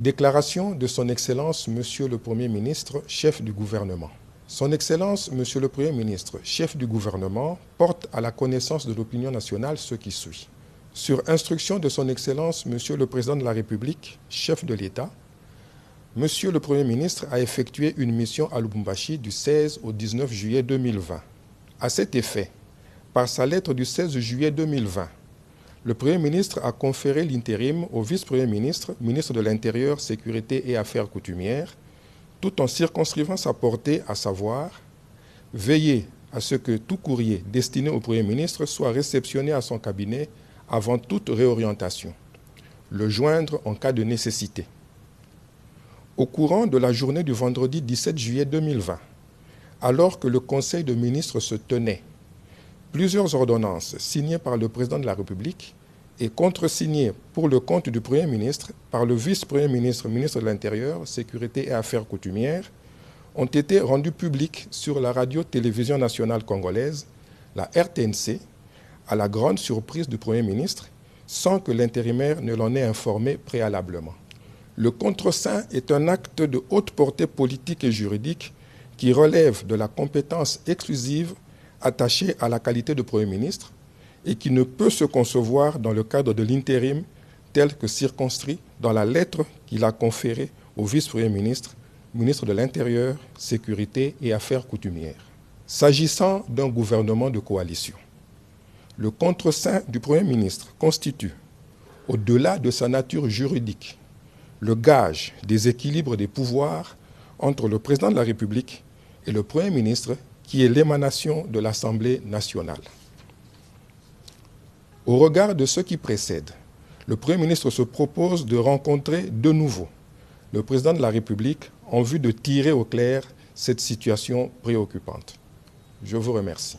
Déclaration de Son Excellence Monsieur le Premier ministre, chef du gouvernement. Son Excellence Monsieur le Premier ministre, chef du gouvernement, porte à la connaissance de l'opinion nationale ce qui suit. Sur instruction de Son Excellence Monsieur le Président de la République, chef de l'État, Monsieur le Premier ministre a effectué une mission à Lubumbashi du 16 au 19 juillet 2020. À cet effet, par sa lettre du 16 juillet 2020, le Premier ministre a conféré l'intérim au vice-premier ministre, ministre de l'Intérieur, Sécurité et Affaires coutumières, tout en circonscrivant sa portée, à savoir veiller à ce que tout courrier destiné au Premier ministre soit réceptionné à son cabinet avant toute réorientation, le joindre en cas de nécessité. Au courant de la journée du vendredi 17 juillet 2020, alors que le Conseil de ministres se tenait, plusieurs ordonnances signées par le Président de la République et contresignées pour le compte du Premier ministre par le vice-premier ministre, ministre de l'Intérieur, Sécurité et Affaires coutumières, ont été rendues publiques sur la radio-télévision nationale congolaise, la RTNC, à la grande surprise du Premier ministre, sans que l'intérimaire ne l'en ait informé préalablement. Le contreseing est un acte de haute portée politique et juridique qui relève de la compétence exclusive attachée à la qualité de Premier ministre et qui ne peut se concevoir dans le cadre de l'intérim tel que circonscrit dans la lettre qu'il a conférée au vice-premier ministre, ministre de l'Intérieur, Sécurité et Affaires coutumières. S'agissant d'un gouvernement de coalition, le contreseing du Premier ministre constitue, au-delà de sa nature juridique, le gage des équilibres des pouvoirs entre le Président de la République et le Premier ministre, qui est l'émanation de l'Assemblée nationale. Au regard de ce qui précède, le Premier ministre se propose de rencontrer de nouveau le Président de la République en vue de tirer au clair cette situation préoccupante. Je vous remercie.